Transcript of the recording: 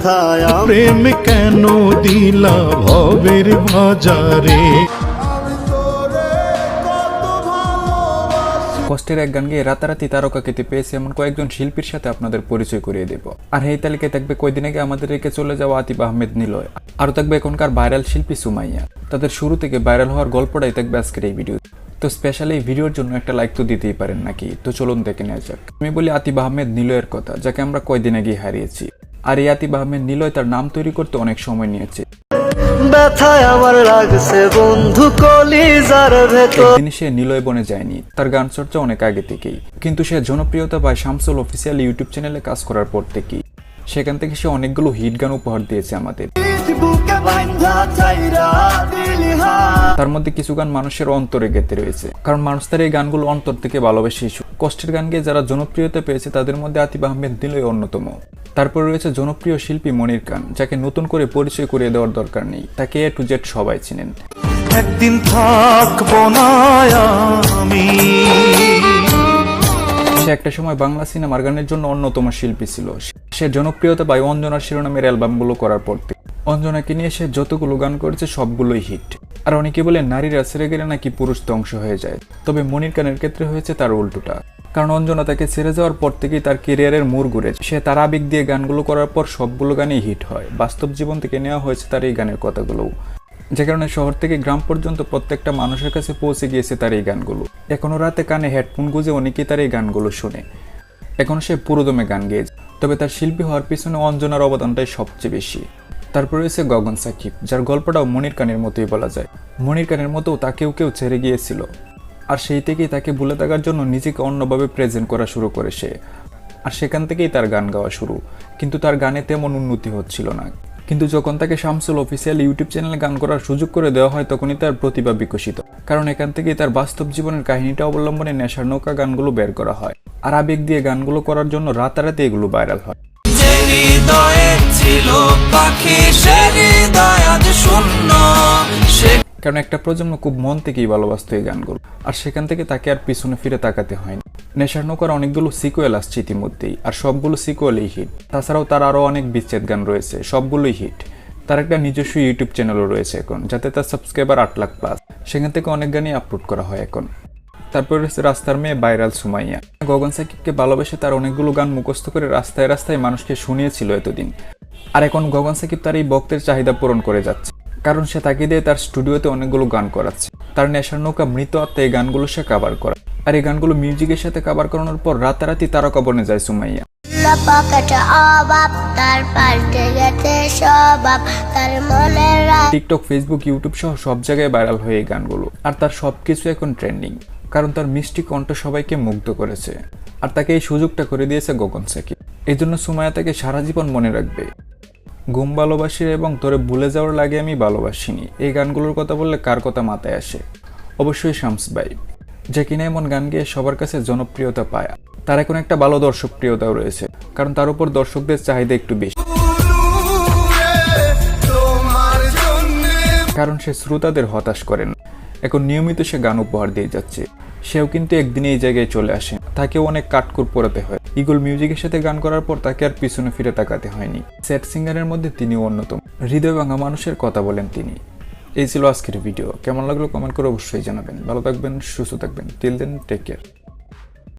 ব্যথায় প্রেম কেন দিলা ভবের বাজারে। কষ্টের এক গান গিয়ে রাতারাতি তারকাকৃতি পেয়েছে এমন কয়েকজন শিল্পীর সাথে আপনাদের পরিচয় করিয়ে দেব। আর এই তালিকায় থাকবে কয়দিন আগে আমাদের রেখে চলে যাওয়া আতিফ আহমেদ নিলয়, আরও থাকবে এখনকার ভাইরাল শিল্পী সুমাইয়া। তাদের শুরু থেকে ভাইরাল হওয়ার গল্পটাই থাকবে আজকের এই ভিডিও। তো স্পেশাল এই ভিডিওর জন্য একটা লাইক তো দিতেই পারেন নাকি। তো চলুন দেখে নেওয়া যাক। আমি বলি আতিফ আহমেদ নিলয়ের কথা, যাকে আমরা কয়দিন আগে হারিয়েছি। আর এই আতিফ আহমেদ নিলয় তার নাম তৈরি করতে অনেক সময় নিয়েছে। ব্যথায় আমার লাগছে বন্ধু কলিজার ভেতর। একদিন সে নিলয় বনে যায়নি, তার গান চর্চা অনেক আগে থেকেই, কিন্তু সে জনপ্রিয়তা পায় শামসুল অফিসিয়াল ইউটিউব চ্যানেলে কাজ করার পর থেকেই। সেখান থেকে সে অনেকগুলো হিট গান উপহার দিয়েছে আমাদের। তার মধ্যে কিছু গান মানুষের অন্তরে গেঁথে রয়েছে, কারণ মানুষ তার এই গানগুলো অন্তর থেকে ভালোবেসে। কষ্টের গান গিয়ে যারা জনপ্রিয়তা পেয়েছে তাদের মধ্যে আতিফ আহমেদ নিলয় অন্যতম। তারপর রয়েছে জনপ্রিয় শিল্পী মনির খান, যাকে নতুন করে পরিচয় করিয়ে দেওয়ার দরকার নেই, তাকে A to Z সবাই চিনেন। একদিন থাকবো না আমি। সে একটা সময় বাংলা সিনেমার গানের জন্য অন্যতম শিল্পী ছিল। সে জনপ্রিয়তা পায় অঞ্জনার শিরোনামের অ্যালবামগুলো করার পর থেকে। অঞ্জনাকে নিয়ে সে যতগুলো গান করেছে সবগুলোই হিট। আর অনেকে বলে নারীরা ছেড়ে গেলে নাকি পুরুষ ধ্বংস হয়ে যায়, তবে মনির খানের ক্ষেত্রে হয়েছে তার উল্টোটা। কারণ অঞ্জনা তাকে ছেড়ে যাওয়ার পর থেকেই তার ক্যারিয়ারের মোড় ঘুরেছে। সে তার আবেগ দিয়ে গানগুলো করার পর সবগুলো গানই হিট হয়। বাস্তব জীবন থেকে নেওয়া হয়েছে তার এই গানের কথাগুলোও, যে কারণে শহর থেকে গ্রাম পর্যন্ত প্রত্যেকটা মানুষের কাছে পৌঁছে গিয়েছে তার এই গানগুলো। এখনো রাতে কানে হেডফোন গুঁজে অনেকেই তার এই গানগুলো শুনে। এখন সে পুরোদমে গান গেয়েছে, তবে তার শিল্পী হওয়ার পিছনে অঞ্জনার অবদানটাই সবচেয়ে বেশি। তারপর রয়েছে গগন সাকিব, যার গল্পটাও মনির খানের মতোই বলা যায়। মনির খানের মতো তাকেও কেউ ছেড়ে গিয়েছিল, আর সেই থেকেই তাকে ভুলে থাকার জন্য নিজেকে অন্যভাবে প্রেজেন্ট করা শুরু করে সে। আর সেখান থেকেই তার গান গাওয়া শুরু, কিন্তু তার গানে তেমন উন্নতি হচ্ছিল না। কিন্তু যখন তাকে শামসুল অফিসিয়াল ইউটিউব চ্যানেলে গান করার সুযোগ করে দেওয়া হয়, তখনই তার প্রতিভা বিকশিত। কারণ এখান থেকেই তার বাস্তব জীবনের কাহিনীটা অবলম্বনে নেশার নৌকা গানগুলো বের করা হয়। আর আবেগ দিয়ে গানগুলো করার জন্য রাতারাতি এগুলো ভাইরাল হয়। কারণ একটা প্রজন্ম খুব মন থেকেই ভালোবাসত এই গানগুলো, আর সেখান থেকে তাকে আর পিছনে ফিরে তাকাতে হয়নি। নেশার নৌকার অনেকগুলো সিকুয়েল আসছে ইতিমধ্যেই, আর সবগুলো সিকুয়েলই হিট। তাছাড়াও তার আরও অনেক বিচ্ছেদ গান রয়েছে, সবগুলোই হিট। তার একটা নিজস্ব ইউটিউব চ্যানেলও রয়েছে এখন, যাতে তার সাবস্ক্রাইবার 8 লাখ প্লাস। সেখান থেকে অনেক গানই আপলোড করা হয় এখন। তারপর রয়েছে রাস্তার মেয়ে ভাইরাল সুমাইয়া। গগন সাকিবকে ভালোবেসে তার অনেকগুলো গান মুখস্থ করে রাস্তায় রাস্তায় মানুষকে শুনিয়েছিল এতদিন। আর এখন গগন সাকিব তার এই ভক্তের চাহিদা পূরণ করে যাচ্ছে, কারণ সে তাকে দিয়ে তার স্টুডিওতে অনেকগুলো গান করাচ্ছে। তার নেশার নৌকা মৃত আত্মা এই গানগুলো সে কাভার করে, আর এই গানগুলো মিউজিকের সাথে কাভার করানোর পর রাতারাতি তারকা বনে যায় সুমাইয়া। টিকটক, ফেসবুক, ইউটিউব সহ সব জায়গায় ভাইরাল হয়ে এই গানগুলো। আর তার সবকিছু এখন ট্রেন্ডিং, কারণ তার মিষ্টি কণ্ঠ সবাইকে মুগ্ধ করেছে। আর তাকে এই সুযোগটা করে দিয়েছে গগন সাকিব। এই জন্য সুমাইয়া তাকে সারা জীবন মনে রাখবে। ঘুম ভালোবাসি এবং তোরে ভুলে যাওয়ার লাগে আমি ভালোবাসিনি, এই গানগুলোর কথা বললে কার কথা মাথায় আসে? অবশ্যই শামস ভাই, যে কিনা এমন গান গেয়ে সবার কাছে জনপ্রিয়তা পায়। তার এখন একটা ভালো দর্শক প্রিয়তাও রয়েছে, কারণ তার উপর দর্শকদের চাহিদা একটু বেশি। কারণ সে শ্রোতাদের হতাশ করেন। এখন নিয়মিত সে গান উপহার দিয়ে যাচ্ছে। সেও কিন্তু একদিনে এই জায়গায় চলে আসে, তাকেও অনেক কাটকুর পোড়াতে হয়। ইগল মিউজিকের সাথে গান করার পর তাকে আর পিছনে ফিরে তাকাতে হয়নি। স্যাড সিঙ্গারের মধ্যে তিনিও অন্যতম। হৃদয় ভাঙা মানুষের কথা বলেন তিনি। এই ছিল আজকের ভিডিও। কেমন লাগলো কমেন্ট করে অবশ্যই জানাবেন। ভালো থাকবেন, সুস্থ থাকবেন। Till then, take care.